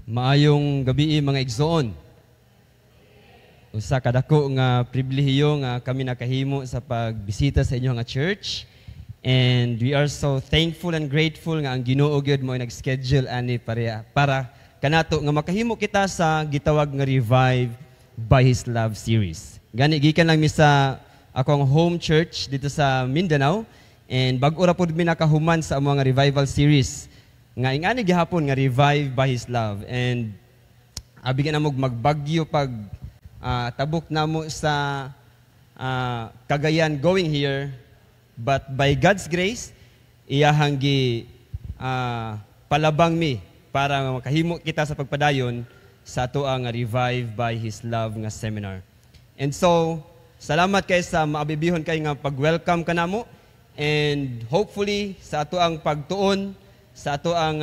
Maayong gabi mga igsoon. Usa kadako nga pribilehiyo nga kami nakahimo sa pagbisita sa inyo nga church. And we are so thankful and grateful nga ang Ginoo gyud mo nag-schedule ani para kanato nga makahimo kita sa gitawag nga Revive by His Love series. Gani gikan lang mi sa akong home church dito sa Mindanao, and bag-o ra pud mi nakahuman sa mga revival series nga ingani gihapon nga Revive by His Love. And abigyan na mo magbagyo pag tabok na mo sa Cagayan going here, but by God's grace iyahang gi palabang mi para makahimo kita sa pagpadayon sa ato ang Revive by His Love nga seminar. And so salamat kay sa maabibihon kay nga pag-welcome kanamo, and hopefully sa ato ang pagtuon sa ato ang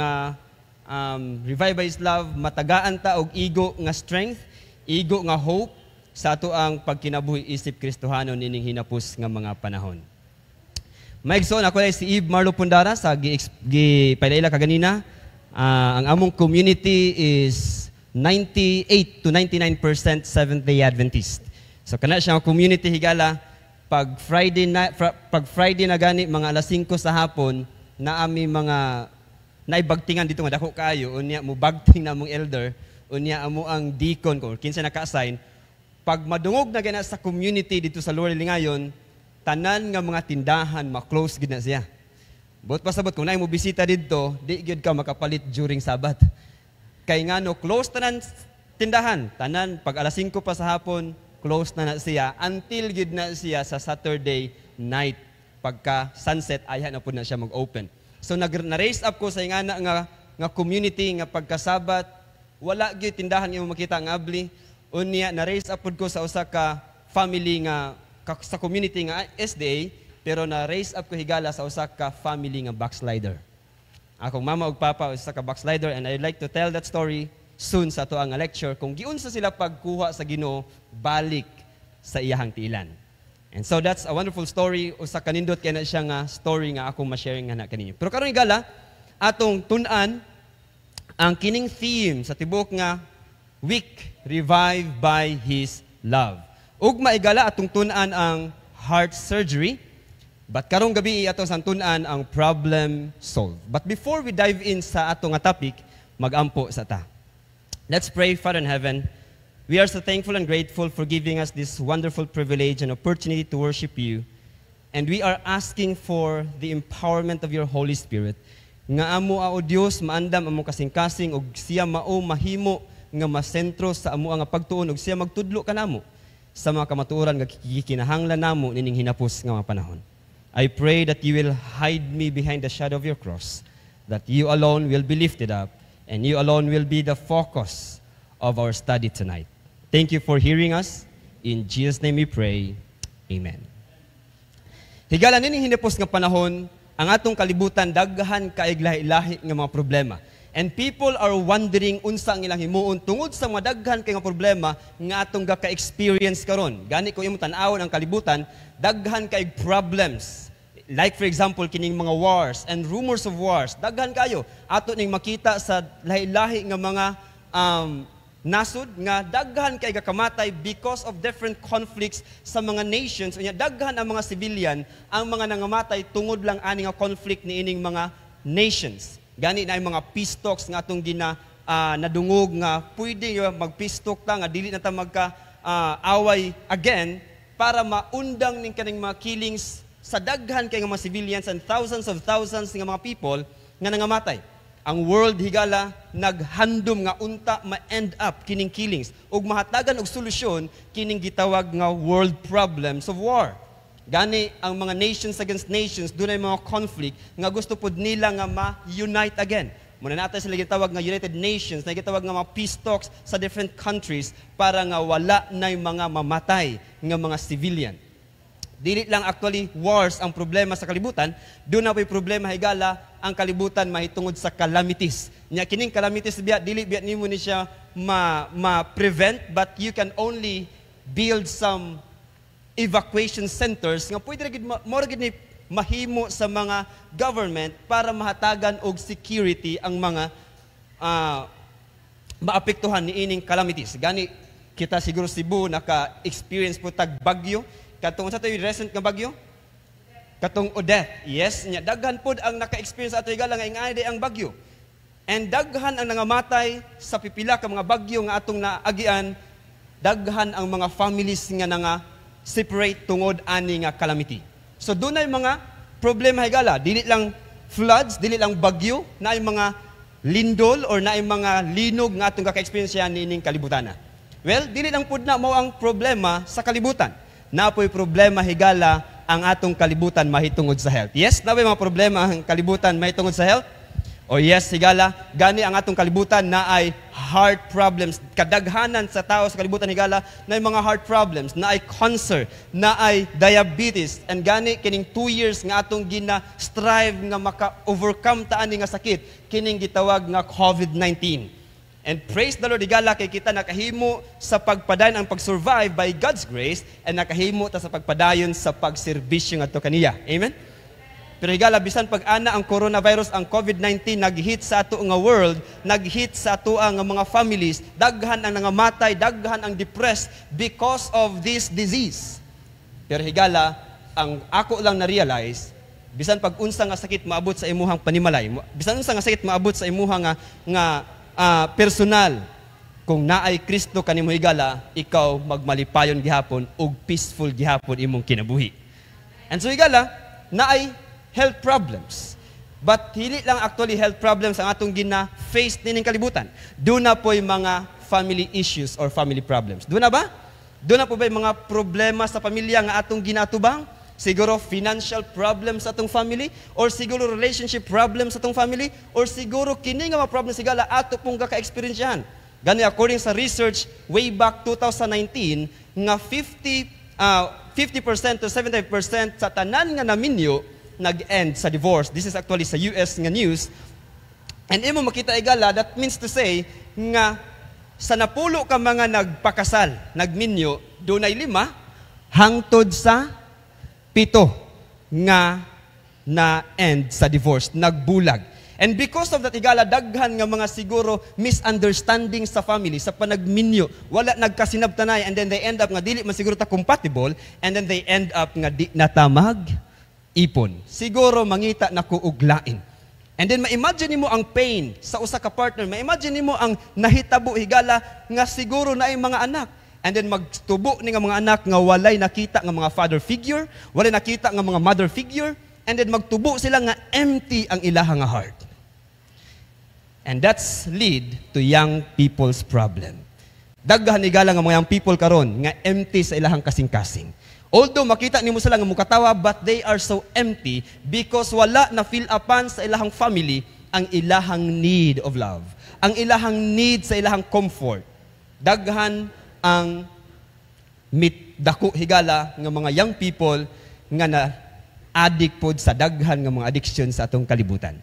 Revive by His Love, matagaan ta og igo nga strength, igo nga hope sa ato ang pagkinabuhi isip Kristohanon ining hinapos nga mga panahon. Maigsoon ako si Eve Marlo Pundara sa gipaila kaganina. Ang among community is 98 to 99% Seventh-day Adventist. So kana siya ang community higala pag Friday na gani mga alas 5 sa hapon na ami mga naibagtingan dito nga dako kaayo, unya mo bagting na mong elder, unya amo ang deacon ko kinsa naka-assign. Pag madungog na gana sa community dito sa Lower Lingayon, tanan nga mga tindahan ma-close gid na siya. But pasabot kung naay mo bisita didto, di gyud ka makapalit during Sabat. Kay ngano close tanan tindahan, tanan pag alas 5 pa sa hapon, close na siya until gyud na siya sa Saturday night. Pagka sunset ayha na pud na siya mag-open. So na-raise up ko sa ingana nga community nga pagkasabat, wala gyud tindahan nga makita nga abli. Unya na-raise up pud ko sa usa ka family nga sa community nga SDA, pero na-raise up ko higala sa usa ka family nga backslider. Akong mama ug papa usa ka backslider, and I'd like to tell that story soon sa ato ang lecture kung giunsa sila pagkuha sa Ginoo balik sa iyahang tiilan. And so that's a wonderful story. Usa kanindot kay na siya nga story nga akong ma-sharing nga na kaninyo. Pero karon igala atong tun-an ang kining theme sa tibok nga week, Revive by His Love. Ug maigala atong tun-an ang heart surgery, but karong gabi ato sang tun-an ang problem solved. But before we dive in sa ato nga topic, magampo sa ta. Let's pray. Father in heaven, we are so thankful and grateful for giving us this wonderful privilege and opportunity to worship you. And we are asking for the empowerment of your Holy Spirit. Nga amo o Dios maandam amo kasing-kasing og siya mao mahimo nga masentro sa amo nga pagtuon og siya magtudlo kanamo sa mga kamatuoran nga kikinahanglan namo nining hinapos nga mga panahon. I pray that you will hide me behind the shadow of your cross, that you alone will be lifted up, and you alone will be the focus of our study tonight. Thank you for hearing us. In Jesus' name we pray. Amen. Higala nining hinapos nga panahon, ang atong kalibutan daghan kaig lahi-lahi nga mga problema. And people are wondering unsa ang ilang himuon tungod sa mga daghan kay nga problema nga atong gaka-experience karon. Gani ko imong tan-awon ang kalibutan, daghan kaig problems. Like for example, kining mga wars and rumors of wars, daghan kayo. Ato ning makita sa lahi-lahi nga mga nasud nga daghan kay gakamatay because of different conflicts sa mga nations. Unya daghan ang mga civilian ang mga nangamatay tungod lang ani nga conflict niining mga nations. Gani na mga peace talks nga atong nadungog nga pwede mag-peace talk ta nga dili na ta magka away again para maundang ning kaning mga killings sa daghan kay nga mga civilians and thousands of thousands nga mga people nga nangamatay. Ang world higala naghandom nga unta ma-end up kining killings ug mahatagan og solusyon kining gitawag nga world problems of war. Gani ang mga nations against nations, dunay mga conflict nga gusto pud nila nga ma-unite again. Muna natin sila gitawag nga United Nations, na gitawag nga mga peace talks sa different countries para nga wala nay mga mamatay nga mga civilian. Dili lang actually wars ang problema sa kalibutan, doon na po'y problema higala ang kalibutan mahitungod sa calamities. Nya kining calamities biya dili biya nimo ni siya ma-prevent, but you can only build some evacuation centers nga pwede gid mo gid ni mahimo sa mga government para mahatagan og security ang mga maapektuhan ni ining calamities. Gani kita siguro Cebu naka-experience po tag bagyo. Katong sa tayo recent nga bagyo? Katong Odette. Yes, nya daghan pod ang naka-experience ato higala nga ingay ang bagyo. And daghan ang nangamatay sa pipila ka mga bagyo nga atong naagian. Daghan ang mga families nga nga separate tungod ani nga calamity. So dunay mga problema higala, dili lang floods, dili lang bagyo, naay mga lindol or naay mga linog nga atong kaka-experience nining kalibutan. Well, dili lang pud na mao ang problema sa kalibutan. Napoy problema higala ang atong kalibutan mahitungod sa health. Yes, napoy mga problema ang kalibutan mahitungod sa health. O yes, higala, gani ang atong kalibutan na ay heart problems. Kadaghanan sa tao sa kalibutan higala na ay mga heart problems, na ay cancer, na ay diabetes. And gani, kining 2 years nga atong gina-strive nga maka-overcome ta ani nga sakit, kining gitawag nga COVID-19. And praise the Lord, higala, kay kita nakahimo sa pagpadayon ang pag-survive by God's grace, and nakahimo ta sa pagpadayon sa pagserbisyo nga to kaniya. Amen? Pero higala, bisan pag-ana ang coronavirus, ang COVID-19, nag-hit sa ato nga world, nag-hit sa ato nga mga families, daghan ang nangamatay, daghan ang depressed because of this disease. Pero higala, ang ako lang na-realize, bisan pag-unsa nga sakit maabot sa imuhang panimalay, bisan unsa nga sakit maabot sa imuhang nga personal, kung naay Kristo kanimo higala, ikaw magmalipayon gihapon ug peaceful gihapon imong kinabuhi. And so higala, naay health problems. But hindi lang actually health problems ang atong gina-face nining kalibutan. Doon na po yung mga family issues or family problems. Doon na ba? Doon na po ba yung mga problema sa pamilya nga atong ginatubang? Siguro financial problems sa atong family? Or siguro relationship problems sa atong family? Or siguro kini nga mga problems sigala ato pong kaka-experiensyahan. Gani according sa research way back 2019, nga 50% to 75% sa tanan nga naminyo nag-end sa divorce. This is actually sa US nga news. And imo makita igala, that means to say nga sa napulo ka mga nagpakasal, nagminyo, dunay 5 hangtod sa 7 nga na-end sa divorce, nagbulag. And because of that igala, daghan nga mga siguro misunderstanding sa family, sa panagminyo, wala nagkasinabtanay, and then they end up nga dili man siguro ta compatible, and then they end up nga di natamag ipon. Siguro mangita na kuuglain. And then ma-imagine mo ang pain sa usa ka partner. Ma-imagine mo ang nahitabo higala nga siguro na ay mga anak. And then magtubo ni nga mga anak nga walay nakita nga mga father figure, walay nakita nga mga mother figure, and then magtubo sila nga empty ang ilaha nga heart. And that's lead to young people's problem. Daghan higala nga mga young people karon nga empty sa ilahang kasing-kasing. Although makita nimo sila nga mukatawa, but they are so empty because wala na fill upan sa ilahang family ang ilahang need of love. Ang ilahang need sa ilahang comfort. Daghan ang dako higala nga mga young people nga na addict pod sa daghan nga mga addiction sa atong kalibutan.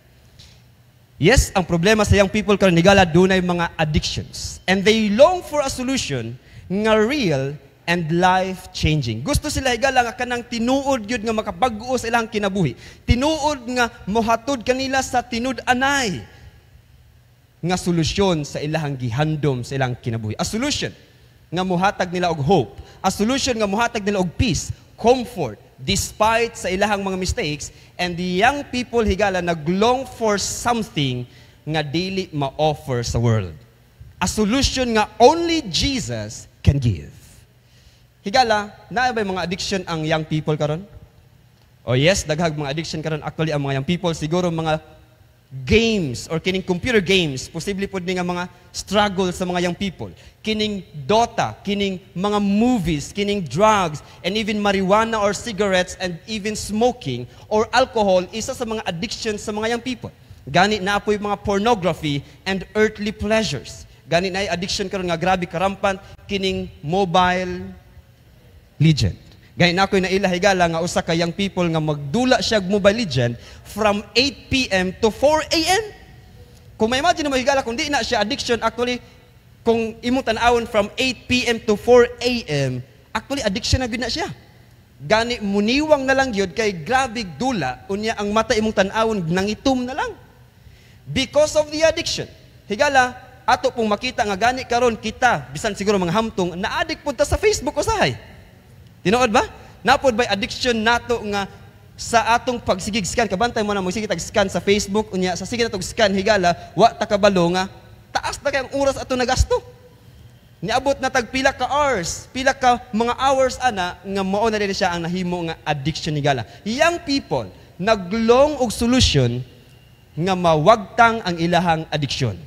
Yes, ang problema sa young people karon higala dunay mga addictions, and they long for a solution nga real and life-changing. Gusto sila higala nga kanang tinuod yun nga makabag-o sa ilang kinabuhi. Tinuod nga mohatod kanila sa tinud-anay nga solusyon sa ilang gihandom sa ilang kinabuhi. A solution nga mohatag nila og hope. A solution nga mohatag nila og peace, comfort, despite sa ilang mga mistakes. And the young people higala naglong for something nga dili ma-offer sa world. A solution nga only Jesus can give. Higala, na ba mga addiction ang young people karon? Oh yes, daghag mga addiction karon. Actually, ang mga young people, siguro mga games or kining computer games, posible po din nga mga struggle sa mga young people. Kining Dota, kining mga movies, kining drugs, and even marijuana or cigarettes, and even smoking or alcohol, isa sa mga addictions sa mga young people. Gani na po yung mga pornography and earthly pleasures. Gani na addiction karon nga grabe karampant, kining mobile legend. Gani na ako'y naila higala nga usa ka young people nga magdula siya Mobile Legend from 8 p.m. to 4 a.m. Kung ma-imagine mo higala, kung di na siya addiction, actually, kung imong tanawon from 8 p.m. to 4 a.m., actually addiction na gud na siya. Gani muniwang na lang yun kay grabig dula, unya ang mata imong tanawon nangitom na lang. Because of the addiction. Higala, ato pong makita nga gani karon kita bisan siguro mga hamtong na-addict pud ta sa Facebook usahay. Tinuod ba? Napod by addiction nato nga sa atong pagsigig scan kabantay mo na mo sige tag-scan sa Facebook unya sa sige natog scan higala wa ta kabalo nga taas na kay ang oras ato nagasto. Niabot na tag pila ka hours, pila ka mga hours ana nga mao na din siya ang nahimo nga addiction higala. Young people naglong og solution nga mawagtang ang ilahang addiction.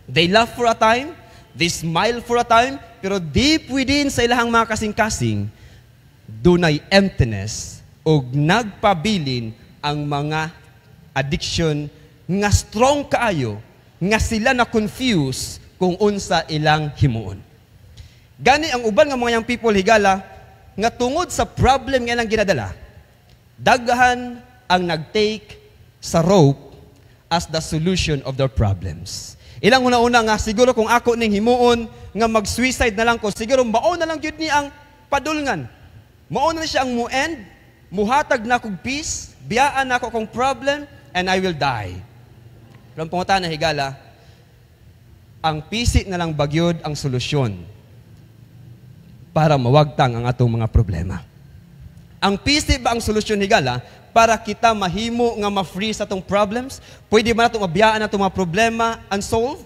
They laugh for a time, they smile for a time, pero deep within sa ilahang mga kasing-kasing, dunay emptiness o nagpabilin ang mga addiction nga strong kaayo, nga sila na confuse kung unsa ilang himuon. Gani ang uban nga mga young people higala, nga tungod sa problem nga ilang ginadala, daghan ang nagtake sa rope as the solution of their problems. Ilang una-una nga, siguro kung ako ning himuon, nga mag-suicide na lang ko, siguro mao na lang yun ni ang padulngan. Mao na siya ang mo-end, muhatag na kong peace, biyaan na ako kong problem, and I will die. Pero ang pangutan na higala, ang pisi na lang bagyod ang solusyon para mawagtang ang atong mga problema. Ang pisi ba ang solusyon higala para kita mahimo nga ma-free sa atong problems? Pwede ba natong mabiyaan natong mga problema unsolved?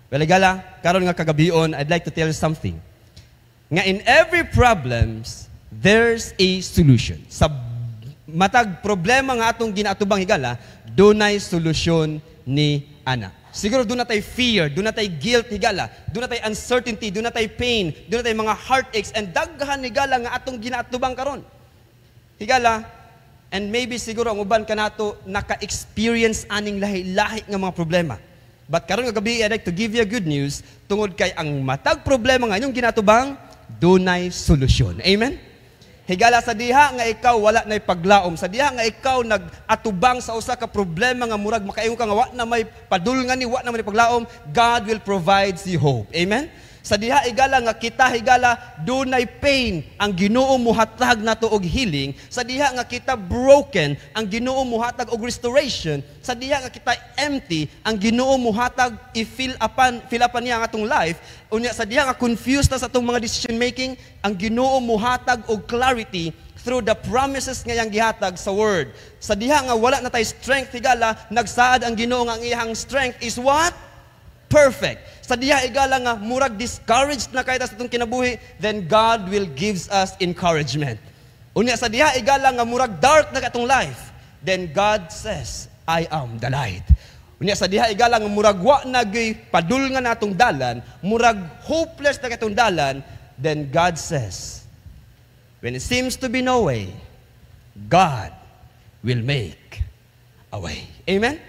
Well, higala, karon nga kagabion, I'd like to tell you something. Nga in every problems, there's a solution. Sa matag problema nga atong ginatubang higala, dunay solusyon ni ana. Siguro doon na tayo fear, doon na tayo guilt higala, doon na tayo uncertainty, doon na tayo pain, doon na tayo mga heartaches, and daghan higala nga atong ginatubang karon. Higala, and maybe siguro ang uban ka nato naka-experience aning lahi-lahi nga mga problema. But karon nga gabi, I'd like to give you a good news, tungod kay ang matag problema nga inyong ginatubang, dunay solusyon. Amen? Higala sa diha nga ikaw wala nay paglaom, sa diha nga ikaw nag-atubang sa usa ka problema nga murag makaingon ka nga wa na may padulngan ni wa na may paglaom, God will provide you hope. Amen? Sa diha higala nga kita higala dunay pain, ang Ginoo muhatag nato og healing. Sa diha nga kita broken, ang Ginoo muhatag og restoration. Sa diha nga kita empty, ang Ginoo muhatag i-fill upan niya ang atong life. Unya sa diha nga confused na sa atong mga decision making, ang Ginoo muhatag og clarity through the promises nga yang gihatag sa word. Sa diha nga wala na tay strength higala, nagsaad ang Ginoo nga ang iyang strength is what? Perfect. Sa diha igala nga murag discouraged na kayta sa itong kinabuhi, then God will gives us encouragement. Unya sa diha igala nga murag dark na katong life, then God says, I am the light. Unya sa diha igala nga murag wa na gyud padulngan natong dalan, murag hopeless na katong dalan, then God says, when it seems to be no way, God will make a way. Amen?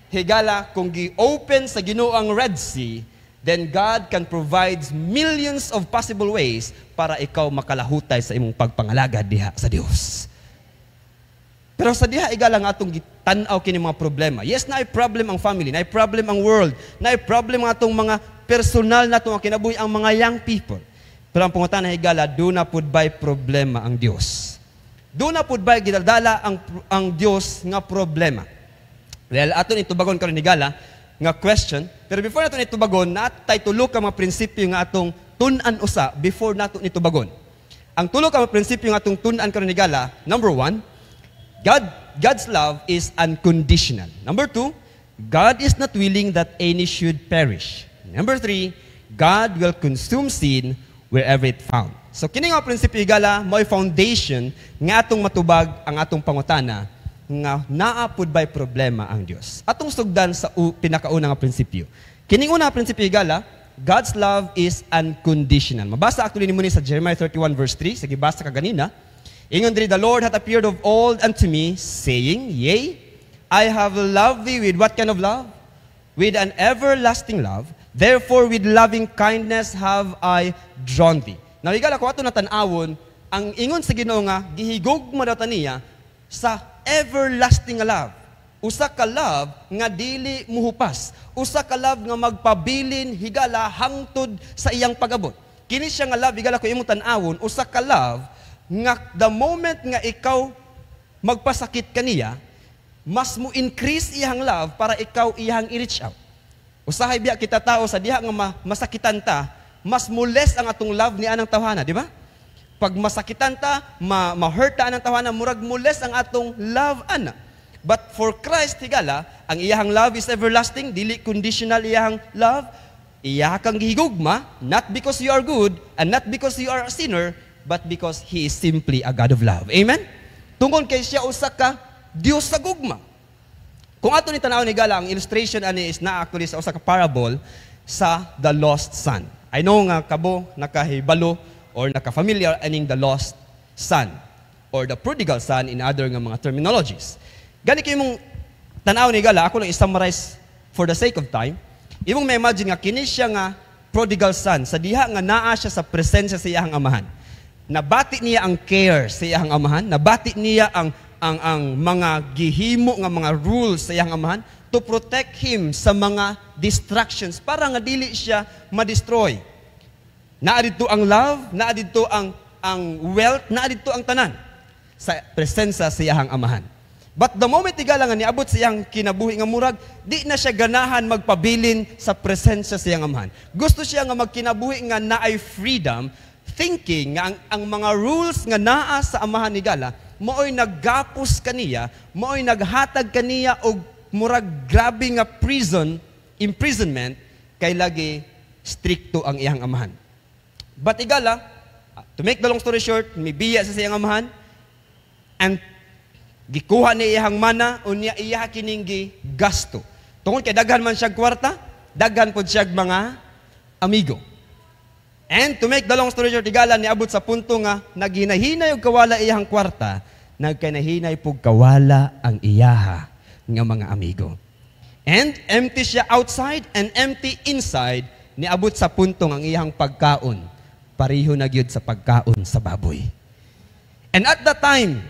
Higala, kung gi-open sa Ginoo ang Red Sea, then God can provide millions of possible ways para ikaw makalahutay sa imong pagpangalagad diha sa Dios. Pero sa diha igala nga atong gitanaw kini mga problema. Yes, naay problem ang family, naay problem ang world, naay problem ang atong mga personal na atong kinabuhi ang mga young people. Pero ang pangutan na higala, do na pud bay problema ang Dios. Do na pud bay gidala ang Dios nga problema. Well, aton itubagon karon higala nga question, pero before naton itubagon, natay tulo ka mga prinsipyo nga atong tun-an usa before naton itubagon. Ang tulo ka mga prinsipyo nga atong tun-an karon higala, number 1, God's love is unconditional. Number 2, God is not willing that any should perish. Number 3, God will consume sin wherever it found. So kini nga prinsipyo higala, mo'y foundation nga atong matubag ang atong pangutana nga naapod by problema ang Dios. Atong sugdan sa pinakauna nga prinsipyo. Kining una nga prinsipyo higala, God's love is unconditional. Mabasa actually nimo ni sa Jeremiah 31 verse 3, sige basa ka ganina. Ingon diri, the Lord hath appeared of old unto me, saying, Yea, I have loved thee with what kind of love? With an everlasting love. Therefore with loving kindness have I drawn thee. Now higala ko ato natan-awon, ang ingon sa Ginoo nga gihigugma daw taniya sa everlasting love. Usa ka love nga dili muhupas. Usa ka love nga magpabilin higala hangtod sa iyang pag-abot. Kini siya nga love higala ko imong tan-awon, usa ka love nga the moment nga ikaw magpasakit kaniya, mas mo increase iyang love para ikaw iyang i-reach out. Usahay biya kita tao sa diha nga masakitan ta, mas mules ang atong love ni anang tawhana, di ba? Pag masakitan ta, ma-hurt ta anang tawhana, murag mules ang atong love ana. But for Christ, higala, ang iyahang love is everlasting, dili conditional iyahang love. Iya kang gihigugma, not because you are good, and not because you are a sinner, but because He is simply a God of love. Amen? Tungkol kay siya usa ka Dios sa gugma. Kung ato ni tanaw ni gala, ang illustration ani is na actually sa usa ka parable sa the lost son. I know nga kabo nakahibalo or naka-familiar aning the lost son or the prodigal son in other nga mga terminologies. Gani kay mong tanaw ni gala, ako lang i-summarize for the sake of time. Imong may imagine nga kini siya nga prodigal son sa diha nga naa siya sa presensya sa iyang amahan. Nabati niya ang care sa iyang amahan, nabati niya ang mga gihimo nga mga rules sa iyang amahan to protect him sa mga distractions para nga dili siya ma-destroy. Naa dito ang love, naa dito ang wealth, naa dito ang tanan sa presensya sa iyang amahan. But the moment igala nga niabot sa iyang kinabuhi nga murag, di na siya ganahan magpabilin sa presensya sa iyang amahan. Gusto siya nga magkinabuhi nga naay freedom, thinking nga ang mga rules nga naa sa amahan ni Gala, mao'y naggapos kaniya, mao'y naghatag kaniya og murag grabe nga imprisonment, kay lagi stricto ang iyang amahan. But Igala, to make the long story short, mibiya sa iyang amahan, and gikuha ni iyang mana, unya iya kining gasto. Tungod kay daghan man siya kwarta, daghan pod siya mga amigo. And to make the long story short, Igala, niabot sa punto nga, naghinahinay og kawala iyang kwarta, nagkanahinay pog kawala ang iyaha nga mga amigo. And empty siya outside and empty inside, niabot sa punto nga ang iyang pagkaon, pareho na gyud sa pagkaon sa baboy. And at that time,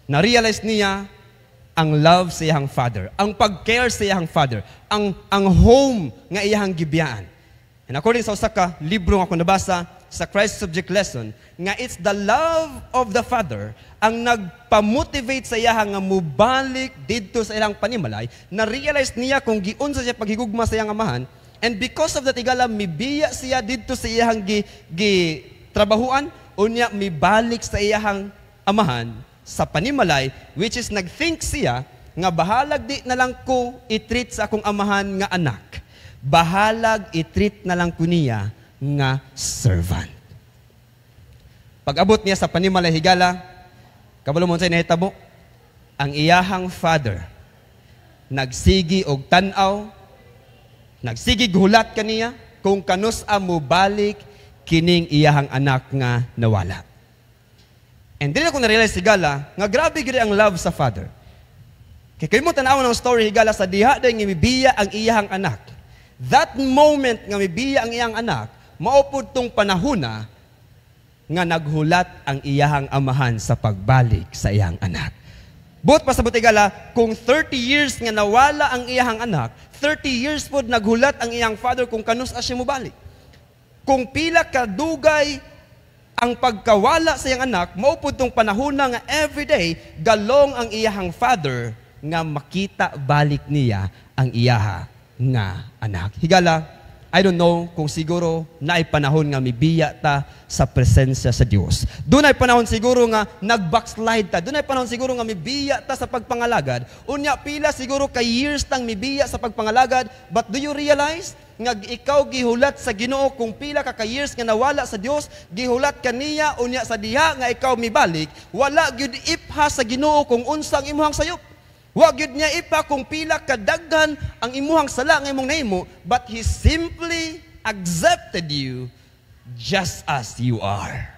na-realize niya ang love sa iyang father, ang pag-care sa iyang father, ang home nga iyang gibiyaan. And according sa usa ka libro nga ako nabasa sa Christ Subject Lesson, nga it's the love of the father ang nagpa-motivate sa iya nga mubalik didto sa ilang panimalay, na-realize niya kung giunsa siya paghigugma sa iyang amahan, and because of that, Igala, mibiya siya didto sa iyang trabahuan, unya mibalik sa iyang amahan sa panimalay, which is nag-think siya nga bahalag di na lang ko i-treat sa akong amahan nga anak. Bahalag i-treat na lang ko niya nga servant. Pag-abot niya sa panimalay, Higala, kabalo mo sa nahitabo, ang iyahang father nagsigi og tanaw, nagsigi hulat kaniya kung kanus mo balik kining iyahang anak nga nawala. And din ako na-realize, Higala, nga grabe giri ang love sa father. Kaya kayo mo tanaw ng story, Higala, sa diha dahil mibiya ang iyahang anak. That moment nga mibiya ang iyang anak, maupod tong panahuna nga naghulat ang iyahang amahan sa pagbalik sa iyang anak. But pasabot, Higala, kung 30 years nga nawala ang iyahang anak, 30 years pod naghulat ang iyang father kung kanus siya mobalik. Kung pila kadugay ang pagkawala sa iyang anak, maupod tong panahuna nga everyday, galong ang iyahang father nga makita balik niya ang iyaha nga anak. Higala, I don't know kung siguro naay panahon nga mibiya ta sa presensya sa Dios. Doon ay panahon siguro nga nag-backslide ta. Doon ay panahon siguro nga mibiya ta sa pagpangalagad. Unya pila siguro ka years tang mibiya sa pagpangalagad. But do you realize nga ikaw gihulat sa Ginoo kung pila ka years nga nawala sa Dios, gihulat kaniya unya sa diha nga ikaw mibalik, wala gyud ipha sa Ginoo kung unsang imuhang sayop. Wa gyud niya ipa kung pila kadaghan ang imuhang sala nga imong nahimo, but He simply accepted you just as you are.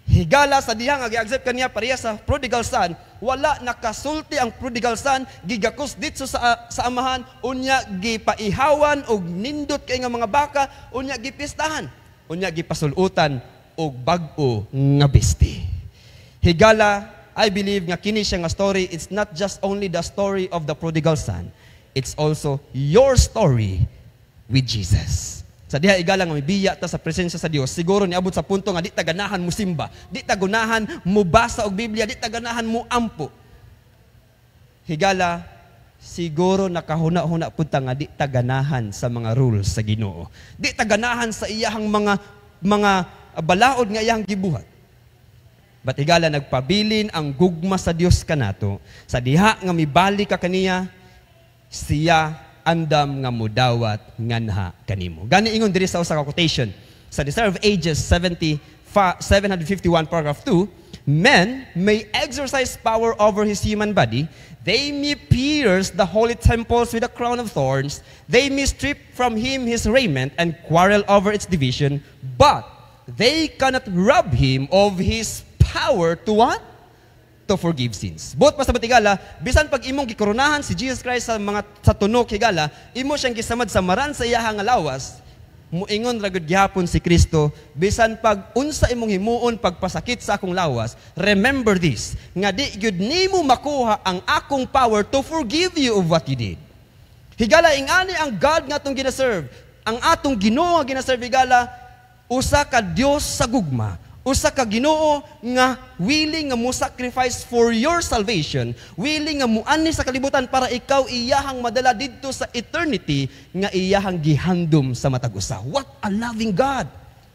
Higala sa diha nga gi-accept kaniya pareha sa prodigal son, wala nakasulti ang prodigal son, gigakos dito sa amahan, unya gipaihawan og nindot kay nga mga baka, unya gipistahan, unya gipasulutan og bag-o nga besti. Higala, I believe nga kini siya nga story, it's not just only the story of the prodigal son, it's also your story with Jesus. Sa diha Igala nga mibiya ta sa presensya sa Dios, siguro niabot sa punto nga di ta ganahan mo simba, di ta ganahan mo basa og Biblia, di ta ganahan mo ampo. Higala, siguro nakahuna-huna pud ta nga di taganahan sa mga rules sa Ginoo. Di taganahan sa iyahang mga balaod nga iyang gibuhat. But higala nagpabilin ang gugma sa Dios kanato, sa diha nga mibalik ka kaniya, siya andam nga mudawat nganha kanimo. Gani ingon diri sa usa ka quotation sa Desire of Ages 751 paragraph 2, men may exercise power over his human body, they may pierce the holy temples with a crown of thorns, they may strip from him his raiment and quarrel over its division, but they cannot rob him of his power to what? To forgive sins. Buot pa sa batigala, bisan pag imong gikoronahan si Jesus Christ sa tunok higala, imo siyang gisamad sa maran sa iyahang lawas, muingon ragud gihapon si Kristo, bisan pag unsa imong himuon pagpasakit sa akong lawas, remember this, nga di gyud nimo makuha ang akong power to forgive you of what you did. Higala ingani ang God nga atong ginaserve, ang atong Ginoo nga ginaserve higala, usa ka Dios sa gugma, usa ka Ginoo nga willing nga mo sacrifice for your salvation, willing nga muani sa kalibutan para ikaw iyahang madala didto sa eternity nga iyahang gihandom sa matag usa. What a loving God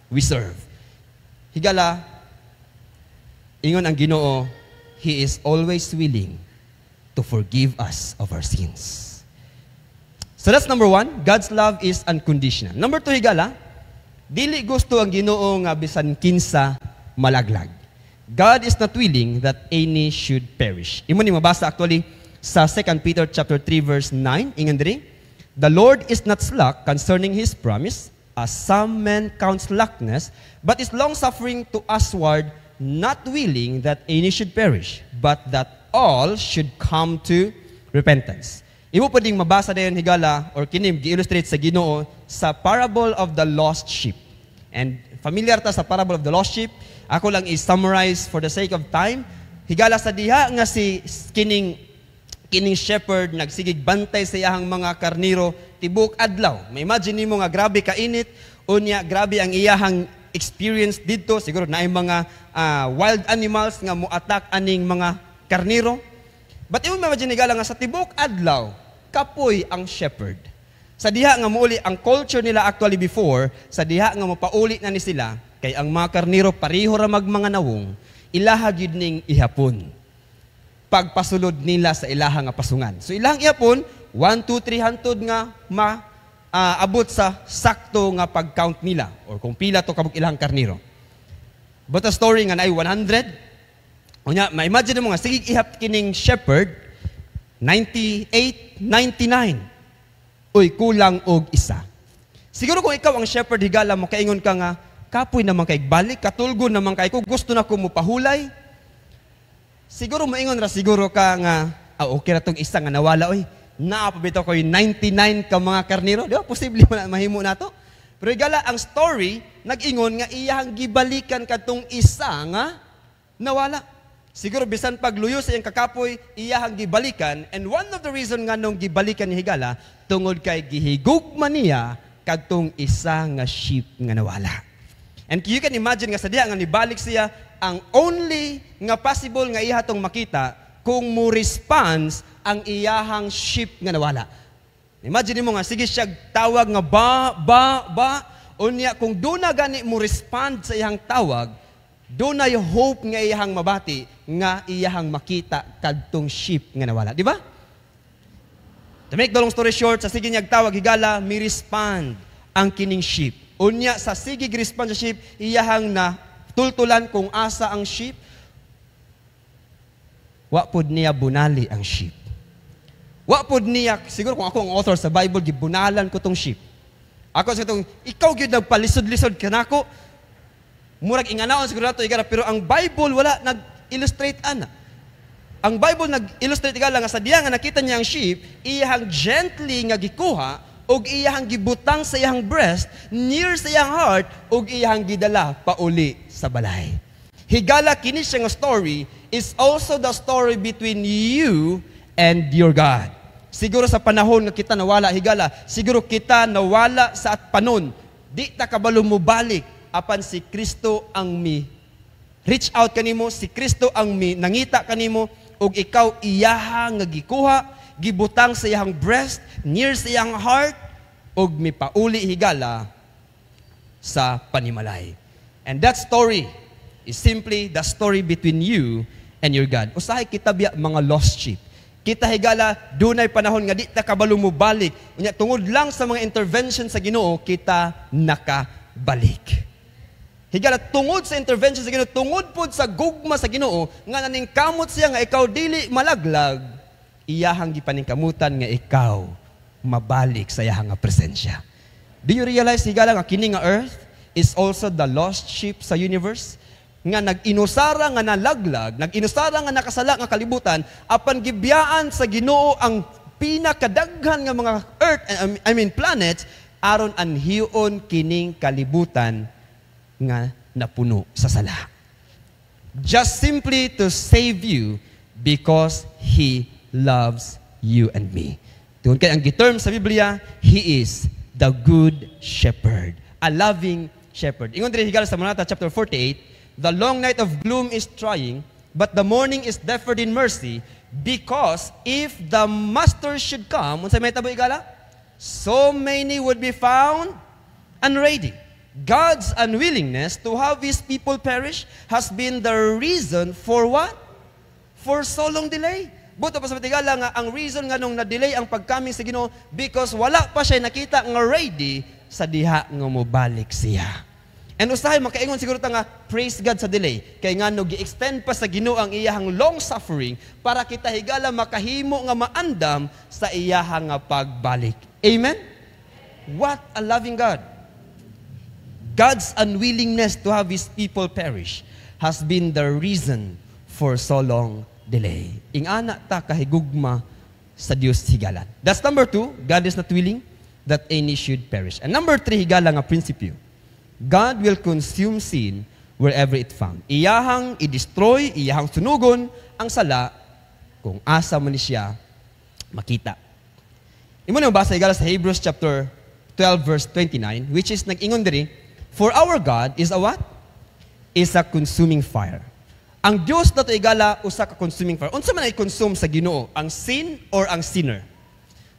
we serve. Higala, ingon ang Ginoo, He is always willing to forgive us of our sins. So that's number 1, God's love is unconditional. Number 2, higala, dili gusto ang Ginoo nga bisan kinsa malaglag. God is not willing that any should perish. Imo ni mabasa actually sa 2 Peter chapter 3 verse 9, ingon diri, the Lord is not slack concerning his promise, as some men count slackness, but is long-suffering to usward, not willing that any should perish, but that all should come to repentance. Imo pwedeng mabasa dayon higala or kinim gi-illustrate sa Ginoo sa parable of the lost sheep. And familiar ta sa parable of the lost sheep. Ako lang i-summarize for the sake of time. Higala sa diha nga si kining shepherd nagsigig bantay sa iyahang mga karniro tibok adlaw. Imagine nimo nga grabe ka init, unya grabe ang iyahang experience didto, siguro naay mga wild animals nga mo-attack aning mga karniro. But imagine higala nga sa tibok adlaw kapoy ang shepherd. Sa diha nga muuli ang culture nila actually before, sa diha nga mapauli na ni sila, kay ang mga karniro pareho ra mga nawong, ilaha gyud ning ihapon. Pagpasulod nila sa ilaha nga pasungan. So ilahang ihapon, 1, 2, 3 hantod nga abot sa sakto nga pag-count nila or kung pila to kabuk ilang karniro. But a story nga naay 100, unya ma-imagine mo nga sige ihap kining shepherd 98, 99. Uy, kulang og isa. Siguro kung ikaw ang shepherd, higala mo, kaingon ka nga, kapoy naman kay balik, katulgo naman kay ko, gusto na ko mo pahulay. Siguro maingon ra siguro ka nga, okay na tong isa nga nawala, oy, naapabito ko yung 99 ka mga karniro. Di ba? Posible mo na mahimo na to. Pero higala, ang story, nag-ingon nga iyang gibalikan katong isa nga nawala. Siguro bisan pagluyo sa iyang kakapoy, iyahang gibalikan, and one of the reason nga nung gibalikan ni higala, tungod kay gihigugma niya kadtong isa nga sheep nga nawala. And you can imagine nga sa diha nga nibalik siya, ang only nga possible nga iha tong makita kung mo response ang iyahang sheep nga nawala. Imagine mo nga, sige siya tawag nga ba, unya kung doon na gani mo respond sa iyang tawag, doon na yung hope nga iyahang mabati, nga iyahang makita kadtong sheep nga nawala. Di ba? To make the long story short, sa sige niyag tawag, higala, mi respond ang kining sheep. Unya, sa sige respond sa sheep, iyahang na tultulan kung asa ang sheep, wapod niya bunali ang sheep. Wapod niya, siguro kung ako ang author sa Bible, gibunalan ko tong sheep. Ako sa itong, ikaw gyud nagpalisod-lisod ka na ako, murag inganaon siguro nato igara, pero ang Bible wala nag-illustrate ana. Ang Bible nag-illustrate igala nga sa diya nga nakita niya ang sheep, iyahang gently nga gikuha og iyahang gibutang sa iyahang breast near sa iyang heart og iyahang gidala pauli sa balay. Higala kini siya nga story is also the story between you and your God. Siguro sa panahon nga kita nawala higala, siguro kita nawala sa at panon, di ta kabalo mo balik apan si Kristo ang reach out kanimo, si Kristo ang nangita kanimo ug ikaw iyaha nga gikuha, gibutang sa iyang breast, near sa iyang heart, ug mipauli higala sa panimalay. And that story is simply the story between you and your God. Usahay kita biya mga lost sheep. Kita higala, dunay panahon nga di ta kabalo mo balik. Unya tungod lang sa mga intervention sa Ginoo, kita nakabalik. Higala tungod sa intervention sa Ginoo, tungod pod sa gugma sa Ginoo, nga naningkamot siya nga ikaw dili malaglag, iyahang gipaningkamutan nga ikaw mabalik sa iyahang presensya. Do you realize higala nga kini nga earth is also the lost sheep sa universe? Nga nag-inusara nga nalaglag, nag-inusara nga nakasala nga kalibutan, apan gibiyaan sa Ginoo ang pinakadaghan nga mga earth, planets, aron anhion kining kalibutan nga napuno sa sala. Just simply to save you because He loves you and me. Tungkol kay ang giterm sa Biblia, He is the good shepherd, a loving shepherd. Ingon diri higala sa Manata chapter 48, the long night of gloom is trying, but the morning is deferred in mercy, because if the master should come, unsay may tabo higala? So many would be found unready. God's unwillingness to have His people perish has been the reason for what? For so long delay. Buto pa sa patigala nga, ang reason nga nung na-delay ang pagcoming sa Ginoo, because wala pa siya nakita nga ready sa diha nga mobalik siya. And usahay, makaingon siguro ta nga, praise God sa delay. Kaya nga, no, gi-extend pa sa Ginoo ang iyahang long suffering para kita higala makahimo nga maandam sa iyahang pagbalik. Amen? What a loving God. God's unwillingness to have His people perish has been the reason for so long delay. Ingana ta kahigugma sa Dios higalan. That's number 2, God is not willing that any should perish. And number 3, higala nga prinsipyo. God will consume sin wherever it found. Iyahang i-destroy, iyahang sunugon ang sala kung asa man siya makita. Imo na mabasa higala sa Hebrews chapter 12 verse 29, which is nag-ingon diri, for our God is a what? Is a consuming fire. Ang Diyos na ito igala, usa ka consuming fire. Unsa man ay consume sa Ginoo? Ang sin or ang sinner?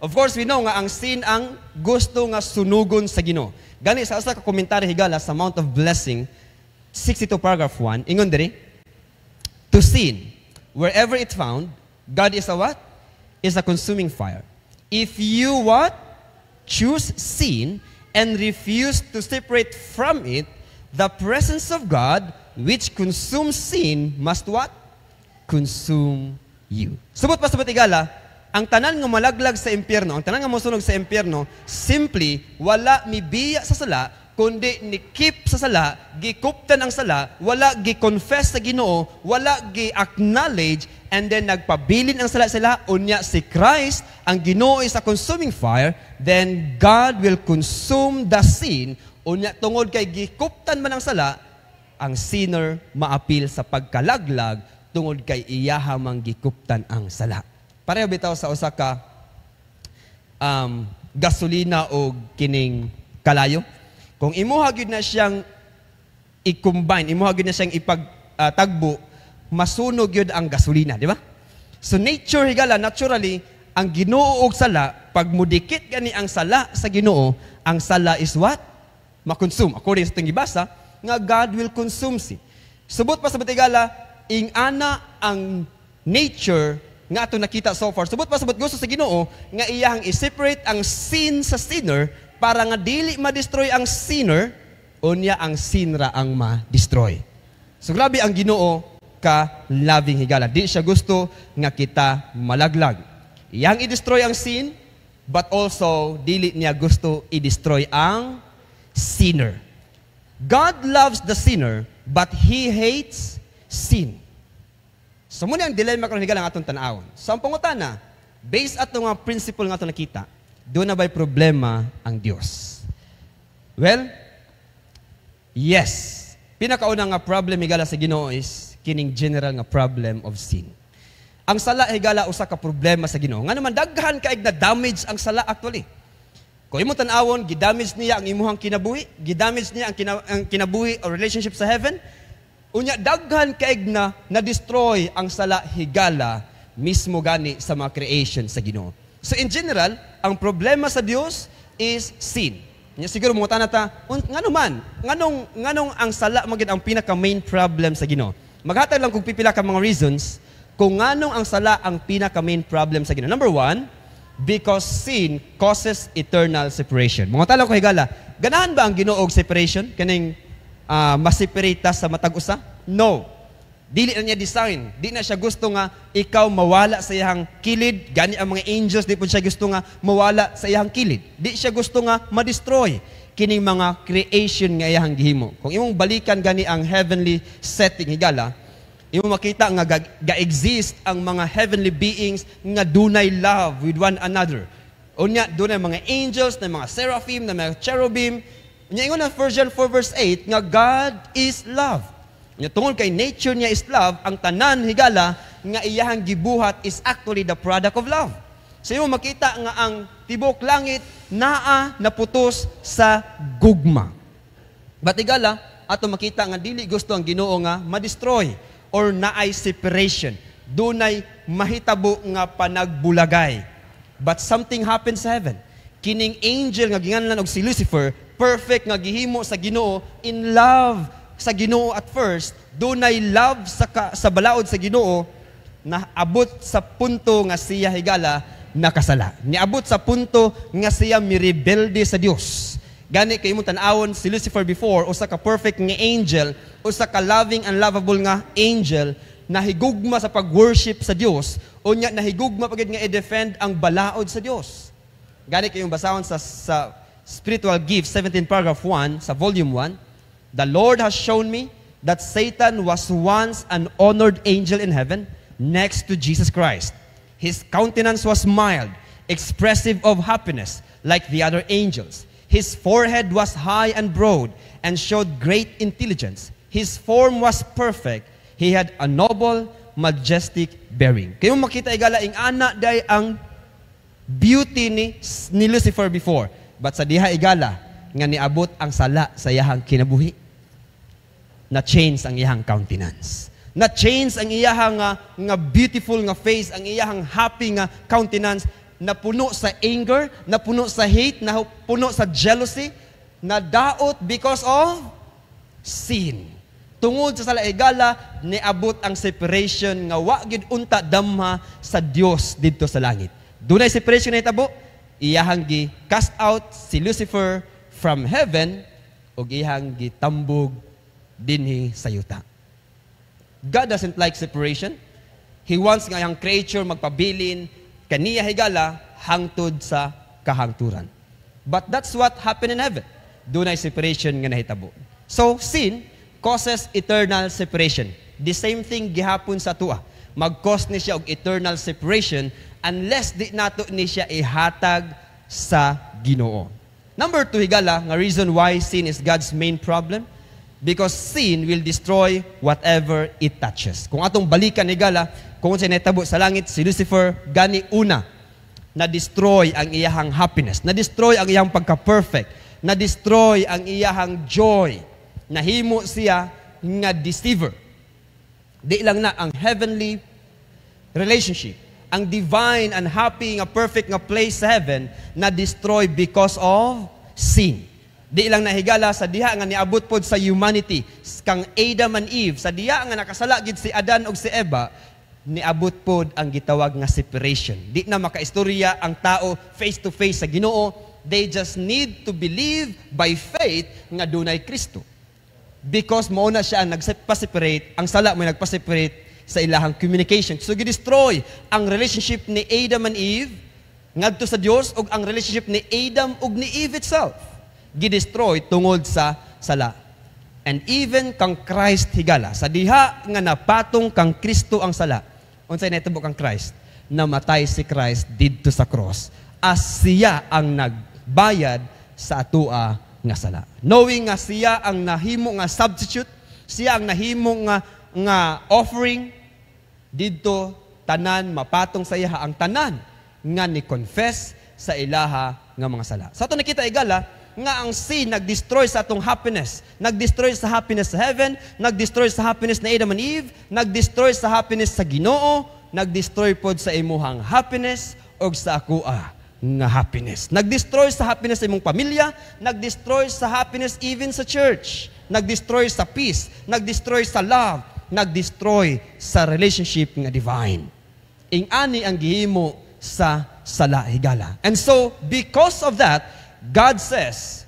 Of course, we know nga ang sin ang gusto nga sunugon sa Ginoo. Gani sa usa ka komentaryo higala sa Mount of Blessing, 62 paragraph 1, ingon diri, to sin, wherever it found, God is a what? Is a consuming fire. If you what? Choose sin and refuse to separate from it, the presence of God, which consumes sin, must what? Consume you. Subot pa sa batigala, ang tanan nga malaglag sa impyerno, ang tanan nga mosunog sa impyerno, simply, wala mibiya sa sala, kundi nikip sa sala, gikuptan ang sala, wala gi-confess sa Ginoo, wala gi-acknowledge, and then nagpabilin ang sala, unya si Christ, ang Ginoo is a consuming fire, then God will consume the sin, unya tungod kay gikuptan man ang sala, ang sinner maapil sa pagkalaglag tungod kay iyaha mang gikuptan ang sala. Pareho bitaw sa usa ka gasolina o kining kalayo. Kung imuha gyud na siyang i-combine, imuha gyud na siyang ipagtagbo, masunog gyud ang gasolina, di ba? So nature higala, naturally, ang Ginoo og sala, pag mudikit gani ang sala sa Ginoo, ang sala is what? Makonsume. According sa itong gibasa, nga God will consume sin. Subot pa sa batigala, ingana ang nature nga ato nakita so far. Subot pa sa gusto sa Ginoo nga iyahang i-separate ang sin sa sinner para nga dili ma-destroy ang sinner, unya ang sinra ang ma-destroy. So grabe ang Ginoo ka loving higala. Di siya gusto nga kita malaglag. Iyang i-destroy ang sin, but also dili niya gusto i-destroy ang sinner. God loves the sinner, but He hates sin. So muna ang dilemma karon higala ang atong tan-awon. So ang pangutana, based ato nga principle nga ato nakita, doon na ba'y problema ang Dios? Well, yes. Pinakauna nga problem higala sa Ginoo is kining general nga problem of sin. Ang sala higala usa ka problema sa Ginoo. Nga naman daghan kaig na damage ang sala actually. Kung imo tan-awon, gidamage niya ang imuhang kinabuhi, gidamage niya ang kinabuhi o relationship sa heaven. Unya daghan kaig na destroy ang sala higala mismo gani sa mga creation sa Ginoo. So in general, ang problema sa Dios is sin. Nya siguro mo tanata, nganong ang sala magid ang pinaka main problem sa Ginoo. Maghatag lang kung pipila ka mga reasons kung nganong ang sala ang pinaka main problem sa Ginoo. Number 1, because sin causes eternal separation. Mga tala ko higala, ganahan ba ang Ginoo og separation kaning ma-separate sa matag usa? No. Dili na niya design. Di na siya gusto nga ikaw mawala sa iyang kilid. Gani ang mga angels, di po siya gusto nga mawala sa iyang kilid. Di siya gusto nga ma-destroy kining mga creation nga iyang gihimo. Kung imong balikan gani ang heavenly setting higala, imong makita nga ga-exist ang mga heavenly beings nga dunay love with one another. Unya dunay mga angels, na mga seraphim, na mga cherubim. Unya ingon na 1 John 4 verse 8 nga God is love. Nya tungod kay nature niya is love, ang tanan higala nga iyahang gibuhat is actually the product of love. So imong makita nga ang tibok langit naa naputos sa gugma. But higala ato makita nga dili gusto ang Ginoo nga ma-destroy or naay separation. Dunay mahitabo nga panagbulagay. But something happens sa heaven. Kining angel nga ginganlan og si Lucifer, perfect nga gihimo sa Ginoo, in love sa Ginoo at first, dunay love sa balaod sa Ginoo na abot sa punto nga siya higala nakasala. Niabot sa punto nga siya mirebelde sa Dios. Gani kay imong tan-awon si Lucifer before, usa ka perfect nga angel, usa ka loving and lovable nga angel, nahigugma sa pag-worship sa Dios, unya nahigugma pagid nga i-defend ang balaod sa Dios. Gani kay imong basahon sa Spiritual Gifts 17 paragraph 1 sa volume 1, the Lord has shown me that Satan was once an honored angel in heaven next to Jesus Christ. His countenance was mild, expressive of happiness like the other angels. His forehead was high and broad and showed great intelligence. His form was perfect. He had a noble, majestic bearing. Kayo makita igala ing ana day ang beauty ni Lucifer before. But sa diha igala nga niabot ang sala sa iyahang kinabuhi. Na-change ang iyahang countenance. Na-change ang iyahang nga beautiful nga face, ang iyahang happy nga countenance, na puno sa anger, na puno sa hate, na puno sa jealousy, na daot because of sin. Tungod sa sala igala, niabot ang separation nga wa gid unta damha sa Dios didto sa langit. Dunay separation na itabo, iyahang gi cast out si Lucifer from heaven ug iyahang gitambog dinhi sa yuta. God doesn't like separation. He wants nga ang creature magpabilin kaniya higala hangtod sa kahangturan. But that's what happened in heaven. Dunay separation nga nahitabo. So sin causes eternal separation. The same thing gihapon sa tuwa. Mag-cause ni siya og eternal separation unless di nato ni siya ihatag sa Ginoo. Number 2 higala nga reason why sin is God's main problem. Because sin will destroy whatever it touches. Kung atong balikan higala, kung siya natabo sa langit, si Lucifer, gani una, na-destroy ang iyahang happiness, na-destroy ang iyahang pagka-perfect, na-destroy ang iyahang joy, nahimo siya nga deceiver. Di lang na ang heavenly relationship, ang divine and happy nga perfect nga place sa heaven, na-destroy because of sin. Di lang nahigala sa diha nga niabot pod sa humanity kang Adam and Eve, sa diha nga nakasala gid si Adan ug si Eva, niabot pod ang gitawag nga separation. Di na makaistorya ang tao face to face sa Ginoo. They just need to believe by faith nga dunay Kristo. Because mao na siya ang nagpa-separate, ang sala mo nagpa-separate sa ilahang communication. So gi-destroy ang relationship ni Adam and Eve ngadto sa Dios ug ang relationship ni Adam ug ni Eve itself gidestroy tungod sa sala. And even kang Christ higala, sa diha nga napatong kang Kristo ang sala, unsay nahitabo kang Christ, namatay si Christ didto sa cross as siya ang nagbayad sa atua nga sala. Knowing nga siya ang nahimo nga substitute, siya ang nahimo nga offering, didto tanan mapatong sa iya ang tanan nga ni confess sa ilaha nga mga sala. Sa ato nakita igala nga ang sin nag-destroy sa atong happiness. Nag-destroy sa happiness sa heaven, nag-destroy sa happiness na Adam and Eve, nag-destroy sa happiness sa Ginoo, nag-destroy pod sa imuhang happiness o sa akoa nga happiness. Nag-destroy sa happiness sa imong pamilya, nag-destroy sa happiness even sa church, nag-destroy sa peace, nag-destroy sa love, nag-destroy sa relationship nga divine. Ing-ani ang gihimo sa sala higala. And so, because of that, God says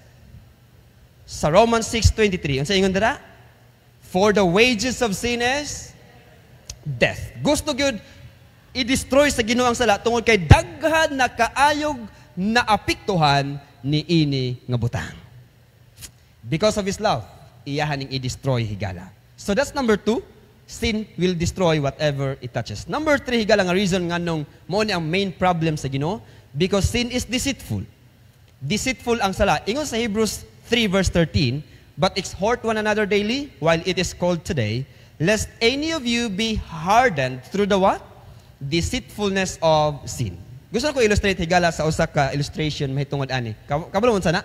sa Romans 6:23, unsa ingon dira? For the wages of sin is death. Gusto gyud i-destroy sa Ginoo ang sala tungod kay daghan na kaayog na apektuhan ni ini nga butang. Because of His love, iyahan ning i-destroy higala. So that's number 2. Sin will destroy whatever it touches. Number 3, higala nga reason nga nung mo ni ang main problem sa Ginoo, because sin is deceitful. Deceitful ang sala. Ingon sa Hebrews 3 verse 13, but exhort one another daily while it is called today, lest any of you be hardened through the what? Deceitfulness of sin. Gusto ko illustrate higala sa usa ka illustration mahitungod ani. Kabalo unsa na?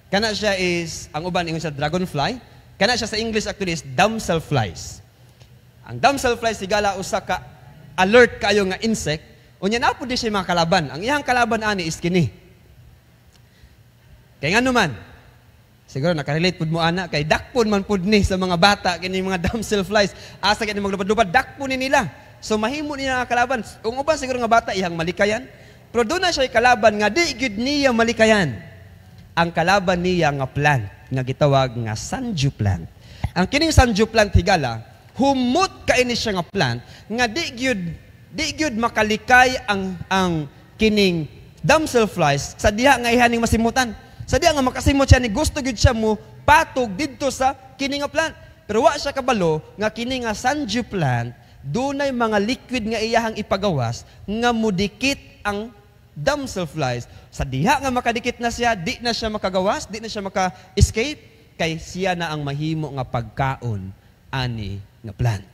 Kana siya is ang uban ingon siya dragonfly. Kana siya sa English actually is damselflies. Ang damselflies higala usa ka alert kayo nga insect. Unya na pud siya mga kalaban. Ang iyang kalaban ani is kini. Kay ngano man? Siguro nakarelate pud mo ana kay dakpon man pud ni sa mga bata kini mga damselflies. Asa kini maglupad-lupad dakpon ni nila. So mahimo niya nga kalaban. Ang uban siguro nga bata ihang malikayan. Pero doon na siya kalaban nga di gid niya malikayan. Ang kalaban niya nga plant nga gitawag nga sanju plant. Ang kining sanju plant higala, humot kaini siya nga plant nga di gyud makalikay ang kining damselflies sa diha nga ihaning masimutan. Sa diha nga makasimot siya ni gusto gyud siya mo patog didto sa kining nga plant. Pero wa siya kabalo nga kining nga sanju plant dunay mga liquid nga iyahang ipagawas nga mudikit ang damselflies. Sa diha nga makadikit na siya, di na siya makagawas, di na siya maka-escape, kay siya na ang mahimo nga pagkaon ani nga plant.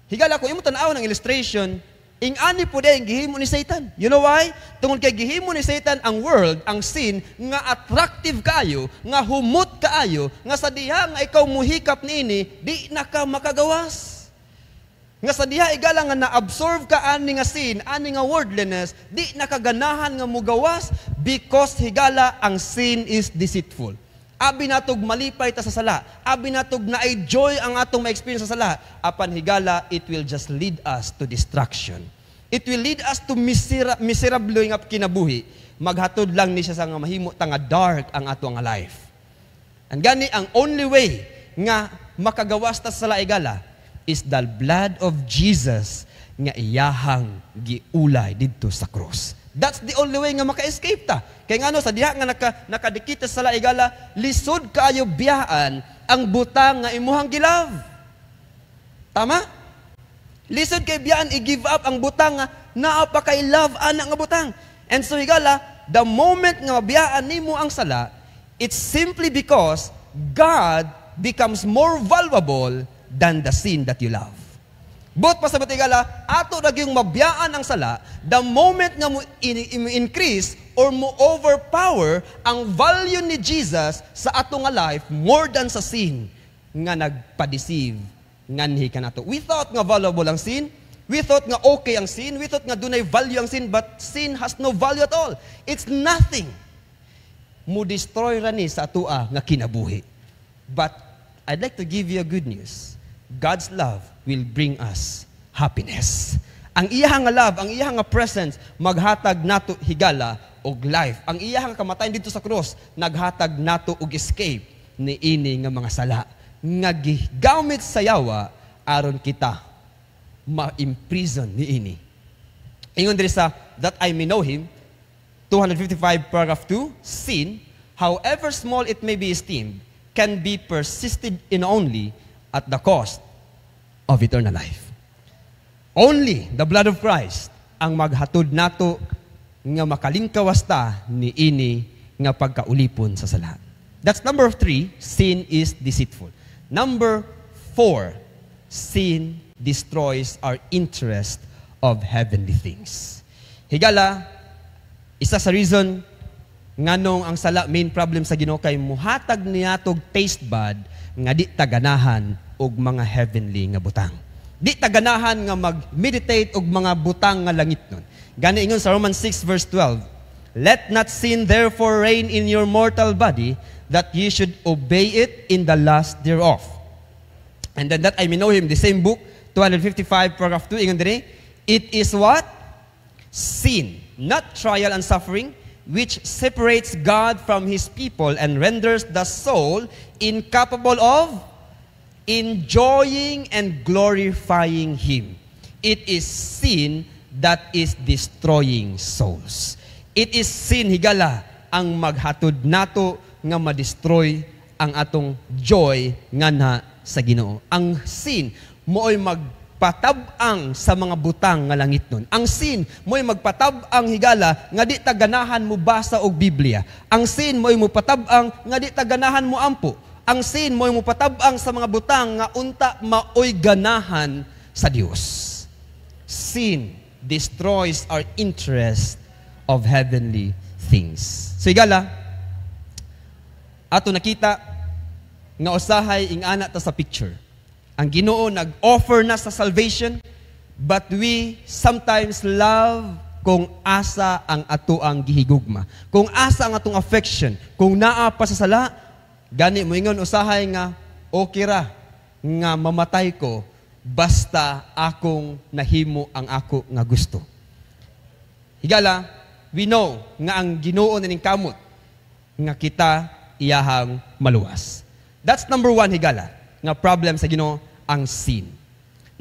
Higala ko, imo tan-aw ng illustration, ing-ani po din gihimo ni Satan. You know why? Tungod kay gihimo ni Satan ang world, ang sin, nga attractive kaayo, nga humot kaayo, nga sa diha nga ikaw muhikap niini, di na ka makagawas. Nga sa diha igala nga na-absorb ka ani nga sin, ani nga worldliness, di nakaganahan nga mugawas because higala ang sin is deceitful. Abi natog malipay ta sa sala, abi natog na-enjoy ang atong ma-experience sa sala, apan higala it will just lead us to destruction. It will lead us to miserable nga kinabuhi. Maghatod lang ni siya sa nga mahimo ta nga dark ang ato nga life. And gani ang only way nga makagawas ta sa sala igala is the blood of Jesus nga iyahang giulay didto sa cross. That's the only way nga maka-escape ta. Kay ngano sa diha nga nakadikita sa laigala, lisod kaayo biyaan ang butang nga imuhang gilove. Tama? Lisod kay biyaan i-give up ang butang nga naa pa kay love ana nga butang. And so higala, the moment nga biyaan nimo ang sala, it's simply because God becomes more valuable than the sin that you love. But pa sa batigala, ato na yung mabiyaan ang sala, the moment nga mo increase or mo overpower ang value ni Jesus sa ato nga life more than sa sin nga nagpa-deceive nganhi kanato. We thought nga valuable ang sin, we thought nga okay ang sin, we thought nga dunay value ang sin, but sin has no value at all. It's nothing. Mo destroy ra ni sa atua nga kinabuhi. But I'd like to give you a good news. God's love will bring us happiness. Ang iyahang nga love, ang iyahang nga presence, maghatag nato higala og life. Ang iyahang kamatayon dito sa cross, naghatag nato og escape ni ini nga mga sala. Nga gigamit sa yawa, aron kita ma-imprison ni ini. Ingon diri sa that I may know Him, 255 paragraph 2, sin, however small it may be esteemed, can be persisted in only at the cost of eternal life. Only the blood of Christ ang maghatod nato nga makalingkawas ta ni ini nga pagkaulipon sa sala. That's number 3, sin is deceitful. Number 4, sin destroys our interest of heavenly things. Higala, isa sa reason nganong ang sala main problem sa Ginoo kay muhatag niya tog taste bud nga di taganahan og mga heavenly nga butang. Di taganahan nga mag-meditate og mga butang nga langit nun. Gani ingon sa Romans 6 verse 12, let not sin therefore reign in your mortal body, that ye should obey it in the lust thereof. And then that I may know him, the same book, 255 paragraph 2, ingon dire, it is what? Sin, not trial and suffering, which separates God from His people and renders the soul incapable of enjoying and glorifying Him. It is sin that is destroying souls. It is sin, higala, ang maghatod nato nga ma-destroy ang atong joy nga na sa Ginoo. Ang sin, mooy magpatab-ang sa mga butang nga langit nun. Ang sin, mooy magpatab-ang higala nga di taganahan mo basa og Biblia. Ang sin, mooy mo patab-ang nga di taganahan mo ampo. Ang sin mo'y mupatab-ang sa mga butang nga unta maoy ganahan sa Dios. Sin destroys our interest of heavenly things. So igala, ato nakita nga usahay ingana ta sa picture. Ang Ginoo nag-offer na sa salvation, but we sometimes love kung asa ang ato ang gihigugma. Kung asa ang atong affection. Kung naa pa sa sala, gani mo ingon usahay nga okay ra nga mamatay ko basta akong nahimo ang ako nga gusto. Higala, we know nga ang Ginoo ning kamot nga kita iyahang maluwas. That's number 1 higala nga problem sa Ginoo, ang sin.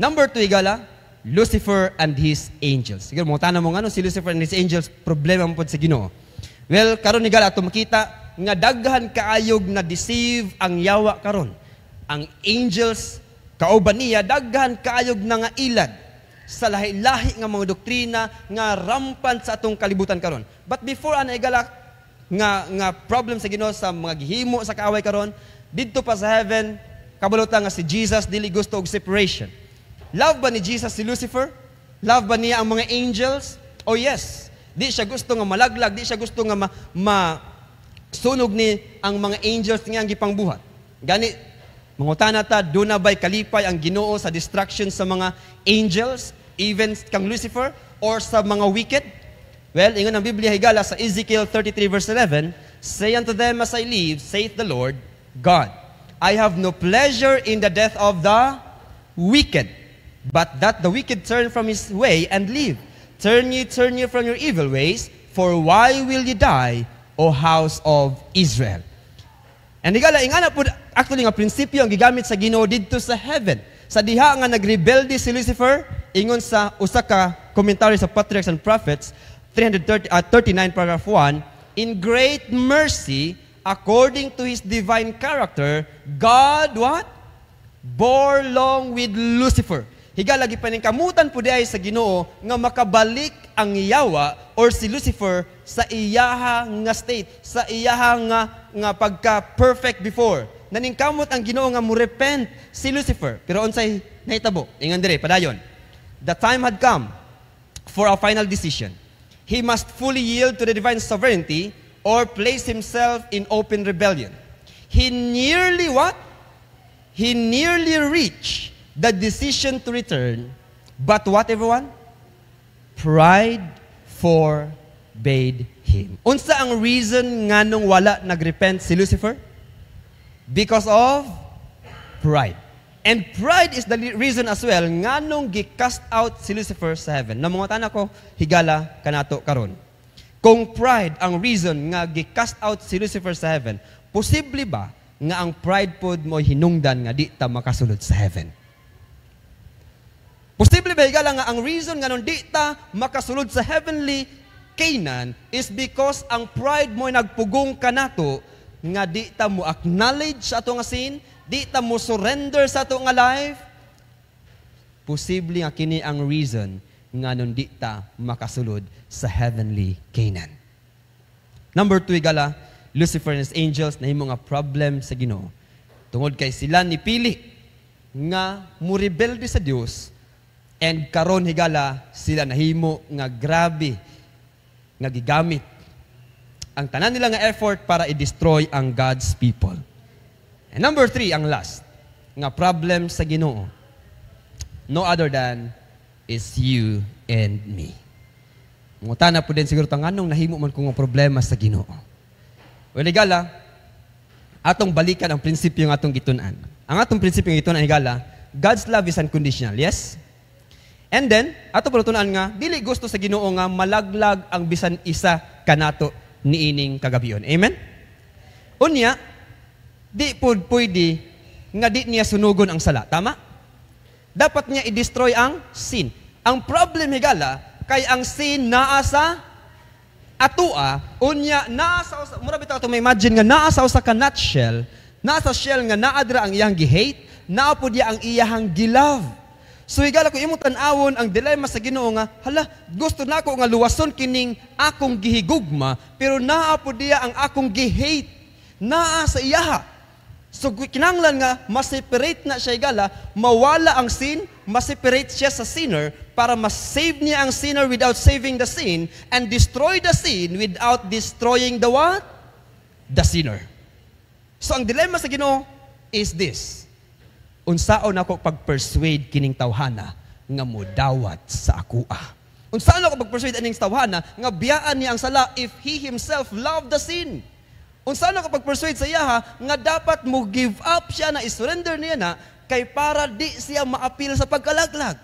Number 2 higala, Lucifer and his angels. Siguro mo tanong mo ngano si Lucifer and his angels problema mo pod sa Ginoo. Well, karon higala ato makita nga daghan kaayog na deceive ang yawa karon. Ang angels kauban niya daghan kaayog na nga ilad sa lahi-lahi nga mga doktrina nga rampant sa atong kalibutan karon. But before ana igala nga problem sa Ginoo sa mga gihimo sa kaaway karon, didto pa sa heaven kabalutan nga si Jesus dili gusto og separation. Love ba ni Jesus si Lucifer? Love ba niya ang mga angels? Oh yes. Di siya gusto nga malaglag, di siya gusto nga sunog ni ang mga angels nga gipangbuhat. Gani, mangutana ta, doon na ba'y kalipay ang Ginoo sa destruction sa mga angels, even kang Lucifer, or sa mga wicked? Well, ingon ang Biblia higala sa Ezekiel 33 verse 11, say unto them as I live, saith the Lord God, I have no pleasure in the death of the wicked, but that the wicked turn from his way and live. Turn ye from your evil ways, for why will ye die, O house of Israel? And higala, ingana po actually nga prinsipyo ang gigamit sa Ginoo didto sa heaven. Sa diha nga nagrebelde si Lucifer, ingon sa usa ka commentary sa Patriarchs and Prophets 39 paragraph 1, in great mercy according to his divine character, God what? Bore long with Lucifer. Higala gipaningkamutan po diay sa Ginoo nga makabalik ang yawa or si Lucifer sa iyaha nga state, sa iyaha nga pagka-perfect before. Naningkamot ang Ginoo nga mo-repent si Lucifer. Pero unsay nahitabo? Ingon dire, padayon. The time had come for a final decision. He must fully yield to the divine sovereignty or place himself in open rebellion. He nearly what? He nearly reached the decision to return, but what everyone? Pride forbade him. Unsa ang reason nga nung wala nagrepent si Lucifer? Because of pride. And pride is the reason as well nga nung gi-cast out si Lucifer sa heaven. Namungatan ako, higala kanato karon. Kung pride ang reason nga gi-cast out si Lucifer sa heaven, posible ba nga ang pride pod mo hinungdan nga di ta makasulod sa heaven? Posible ba higala nga ang reason nga nung di ta makasulod sa heavenly Canaan is because ang pride mo nagpugong kanato nga di ta mo acknowledge sa ato nga sin, di ta mo surrender sa ato nga life. Posible nga kini ang reason nga nung di ta makasulod sa heavenly Canaan. Number 2 higala, Lucifer and his angels nahimo nga problem sa Ginoo. Tungod kay sila nipili nga murebelde sa Dios. And karon higala sila nahimo nga grabe nga gigamit ang tanan nila nga effort para i-destroy ang God's people. And number 3, ang last nga problem sa Ginoo. no other than is you and me. Mungutana po din siguro tanganong nahimo man kung problema sa Ginoo. Well, igala, atong balikan ang prinsipyo ng atong gitunan. Ang atong prinsipyo ng gitunan, igala, God's love is unconditional, yes? And then, ato pulutunan nga, dili gusto sa Ginoo nga malaglag ang bisan isa kanato niining kagabion. Amen? Unya, di pwede nga di niya sunugon ang sala. Tama? Dapat niya i-destroy ang sin. Ang problem, higala, kay ang sin naa sa atua, unya naa sa usa, mura bitaw to may imagine nga naa sa usa ka nutshell, naa sa shell nga naadra ang iyang gi-hate, naa po diya ang iyang gilove. So higala ko imong tan-awon ang dilemma sa Ginoo nga, hala, gusto nako nga luwason kining akong gihigugma, pero naa po diya ang akong gi-hate, naa sa iyaha. So kinanglan nga, ma-separate na siya higala, mawala ang sin, ma-separate siya sa sinner, para ma-save niya ang sinner without saving the sin, and destroy the sin without destroying the what? The sinner. So ang dilemma sa Ginoo is this. Unsaon ako pag-persuade kining tawhana nga modawat sa akua? Unsaon ako pag-persuade aning tawhana nga biyaan niya ang sala if he himself loved the sin? Unsaon ako pag-persuade sa iya nga dapat mo give up siya na isurrender niya na kay para di siya maapil sa pagkalaglag?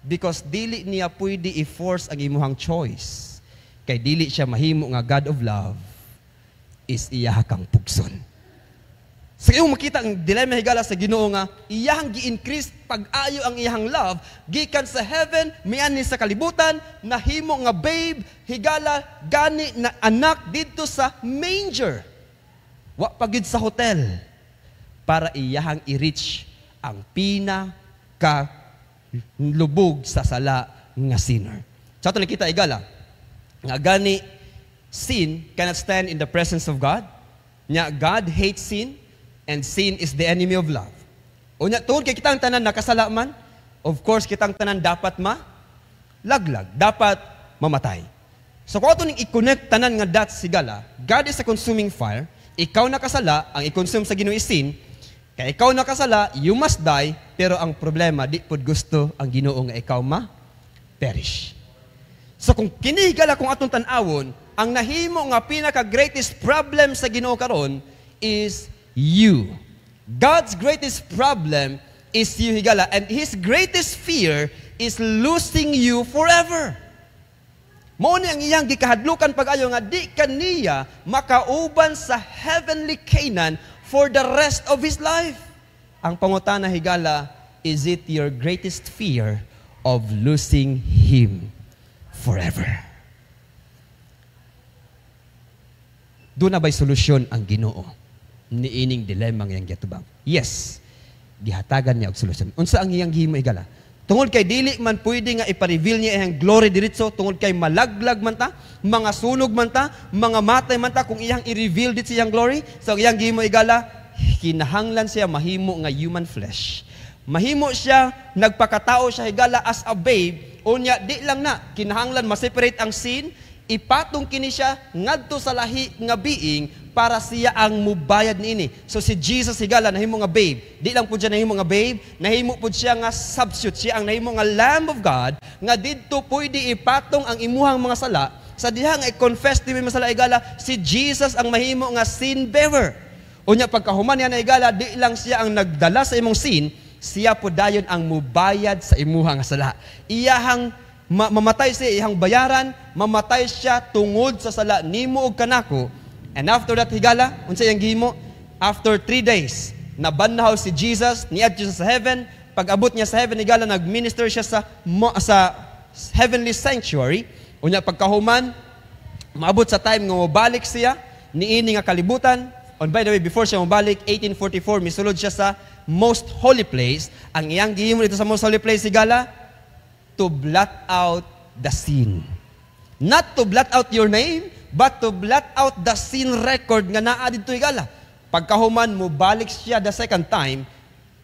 Because dili niya pwede i-force ang imuhang choice. Kay dili siya mahimo nga God of love is iya kang pugson. So yung makita ang dilemma higala sa Ginoo nga iyang gi-increase pag-ayo ang iyang love gikan sa heaven miani sa kalibutan nahimo nga babe higala gani na anak didto sa manger. Wa pagid sa hotel para iyang i-reach ang pinaka lubog sa sala nga sinner. Sa ato nakita igala nga gani sin cannot stand in the presence of God. Nya God hates sin. And sin is the enemy of love. Unya, tungod kay kitang tanan nakasala man, of course, kitang tanan dapat laglag, dapat mamatay. So kung ito ning i-connect tanan nga dots sigala, God is a consuming fire, ikaw nakasala, ang i-consume sa Ginoo is sin, kaya ikaw nakasala, you must die, pero ang problema, di pod gusto ang Ginoo nga ikaw perish. So kung kinihigala kung atong tan-awon, ang nahimo nga pinaka-greatest problem sa Ginoo karon is you. God's greatest problem is you, higala, and His greatest fear is losing you forever. Mao ni ang iyang gikahadlukan pag-ayo nga di kaniya makauban sa heavenly Canaan for the rest of his life. Ang pangutana, higala, is it your greatest fear of losing Him forever? Doon na ba'y solusyon ang Ginoo niining dilemma ngayang gitubang? Yes, gihatagan niya og solusyon. Unsa ang iyang gihimo igala? Tungod kay dili man pwede nga ipa-reveal niya iyang glory diretso, tungod kay malaglag man ta, mga sunog man ta, mga matay man ta, kung iyang i-reveal dit siyang glory, so iyang gihimo igala, kinahanglan siya mahimo nga human flesh. Mahimo siya, nagpakatao siya higala as a babe, unya di lang na, kinahanglan ma-separate ang sin, ipatong kini siya ngadto sa lahi nga being para siya ang mubayad niini. So si Jesus higala nahimo nga babe. Di lang pud siya nahimo nga babe, nahimo pud siya nga substitute, siya ang nahimo nga Lamb of God nga didto pwede ipatong ang imuhang mga sala. Sa diha nga i-confess ti masala igala, si Jesus ang mahimo nga sin bearer. Unya pagkahuman niya na igala, di lang siya ang nagdala sa imong sin, siya pud dayon ang mubayad sa imuhang sala. Iyahang mamatay siya, iyang bayaran, mamatay siya tungod sa sala nimo ug kanako. And after that, higala, unsa iyang gihimo? After 3 days, nabanhaw si Jesus, niadto siya sa heaven. Pag-abot niya sa heaven, higala, nag-minister siya sa heavenly sanctuary. Unya pagkahuman, maabot sa time nga mabalik siya, niini nga kalibutan. And by the way, before siya mabalik, 1844, misulod siya sa most holy place. Ang iyang gihimo dito sa most holy place, higala, to blot out the sin. Not to blot out your name, but to blot out the sin record nga naa dito higala. Pagkahuman mo balik siya the second time,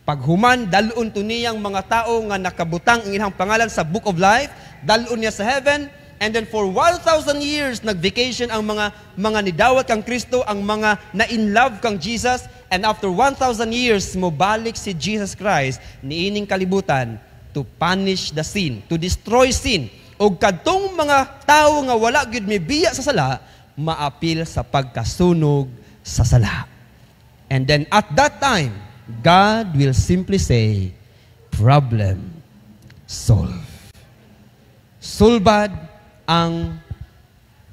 paghuman dalun to niyang mga tao nga nakabutang ang ilang pangalan sa Book of Life, dalun niya sa heaven, and then for 1,000 years nag-vacation ang mga nidawat kang Kristo, ang mga na-in love kang Jesus, and after 1,000 years mo balik si Jesus Christ niining kalibutan to punish the sin, to destroy sin. O kadtong mga tao nga wala gyud may biya sa sala, maapil sa pagkasunog sa sala. And then at that time, God will simply say, problem solved. Sulbad ang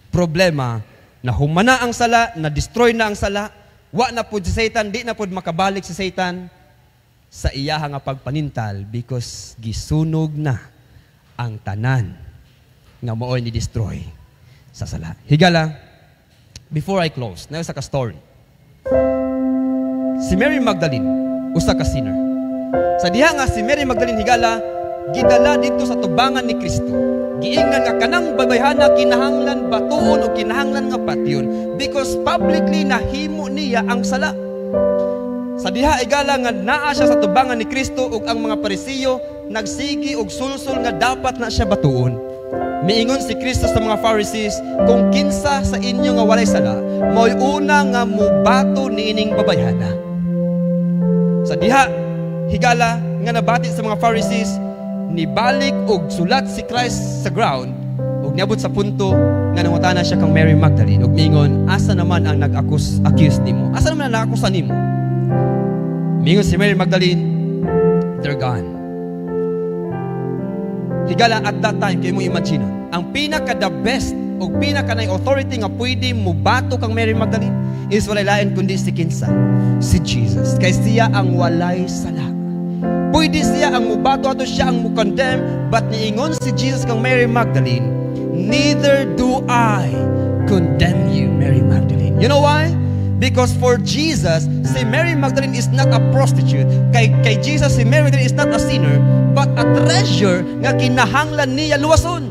problema na humana ang sala, na destroy na ang sala, wa na pud si Satan, di na pud makabalik si Satan sa iyaha nga pagpanintal because gisunog na ang tanan nga mooy ni destroy sa sala. Higala, before I close, na sa ka-story. Si Mary Magdalene, usa ka sinner. Sa diha nga si Mary Magdalene higala, gidala dito sa tubangan ni Kristo. Giingan nga kanang babayhana kinahanglan batuon o kinahanglan nga patyon because publicly nahimo niya ang sala. Sa diha igala nga naa siya sa tubangan ni Kristo ug ang mga Parisiyo nagsigi og sulsol nga dapat na siya batuon. Miingon si Kristo sa mga Pharisees, kung kinsa sa inyo nga walay sala, mo'y una nga mubato niining babayhana. Sa diha higala nga nabati sa mga Pharisees, nibalik og sulat si Christ sa ground ug niabot sa punto nga nangutana siya kang Mary Magdalene ug miingon, asa naman ang nag-accuse nimo? Asa naman ang nag-akusa nimo? Miingon si Mary Magdalene, they're gone. Higala at that time, kayo mo imagine, ang pinaka-the best o pinaka-na authority nga pwede mubato kang Mary Magdalene is walay lain kundi si kinsa? Si Jesus. Kay siya ang walay sala. Pwede siya ang mubato ato siya ang mukondemn, but niingon si Jesus kang Mary Magdalene, neither do I condemn you, Mary Magdalene. You know why? Because for Jesus, si Mary Magdalene is not a prostitute. Kay Jesus, si Mary Magdalene is not a sinner, but a treasure nga kinahanglan niya luwason.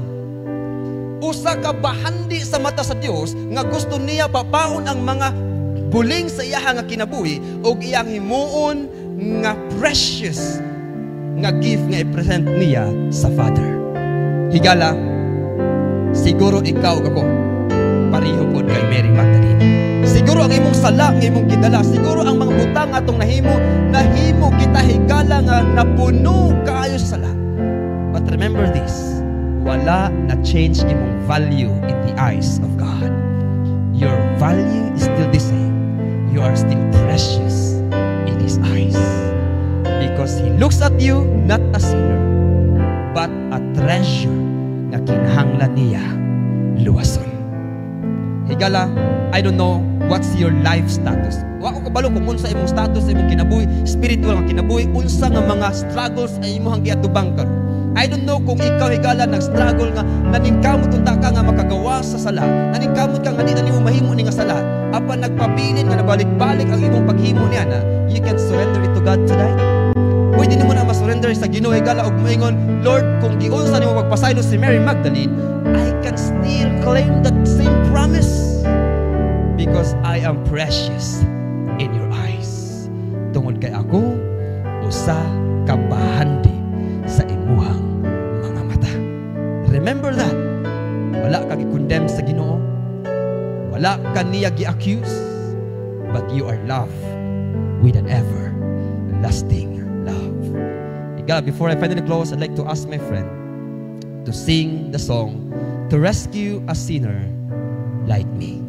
Usa ka bahandi sa mata sa Dios nga gusto niya papaon ang mga buling sa iyaha nga kinabuhi ug iyang himuon nga precious nga gift nga i-present niya sa Father. Higala, siguro ikaw ug ako pareho pod kay Mary Magdalene. Siguro ang imong sala nga imong gidala, siguro ang mga butang atong nahimo kita higala nga napuno kaayo sa sala. But remember this, wala na change imong value in the eyes of God. Your value is still the same. You are still precious in His eyes. Because He looks at you not a sinner, but a treasure na kinahanglan niya luwason. Higala, I don't know what's your life status. Wa ko kabalo kung unsa imong status, imong kinabuhi, spiritual nga kinabuhi, unsa nga mga struggles ay imong giatubang karon. I don't know kung ikaw higala nag-struggle nga naningkamot unta ka nga makagawa sa sala. Naningkamot ka nga di na nimo mahimo ni nga sala. Apan nagpabilin nga nabalik-balik ang imong paghimo niya na, you can surrender it to God today. Pwede nimo na ma-surrender sa Ginoo higala og moingon, Lord, kung giunsa nimo magpasaylo si Mary Magdalene, I can still claim that same promise because I am precious in your eyes. Tungod kay ako, usa ka bahandi sa imuhang mga mata. Remember that. Wala ka gi-condemn sa Ginoo. Wala ka niya gi-accuse. But you are loved with an everlasting love. God, before I finally close, I'd like to ask my friend to sing the song, To Rescue a Sinner Like Me.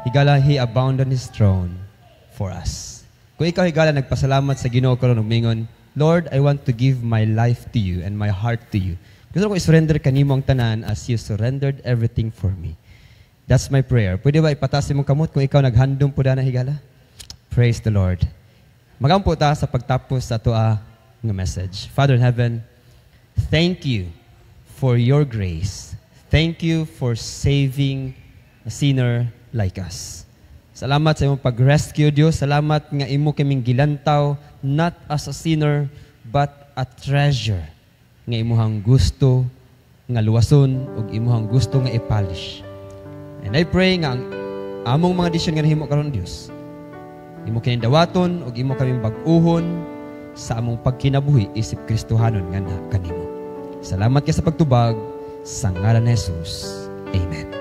higala, He abandoned His throne for us. Kung ikaw, higala, nagpasalamat sa Ginoo karon ug mingon, Lord, I want to give my life to you and my heart to you. Gusto ko i-surrender kanimo ang tanan as you surrendered everything for me. That's my prayer. Pwede ba ipataas imong kamot kung ikaw naghandom po na higala? Praise the Lord. Magampo ta sa pagtapos sa atoa nga message. Father in heaven, thank you for your grace. Thank you for saving a sinner like us. Salamat sa imong pag-rescue, Diyos. Salamat nga imo kaming gilantaw, not as a sinner, but a treasure. Nga imuhang gusto, nga luwason, ug imuhang gusto nga i-polish. And I pray nga ang among mga desisyon nga nahimo karon, Diyos, imo kinindawaton, ug imo kaming bag-uhon sa among pagkinabuhi isip Kristohanon nga kanimo. Salamat ka sa pagtubag, sa ngalan ni Jesus. Amen.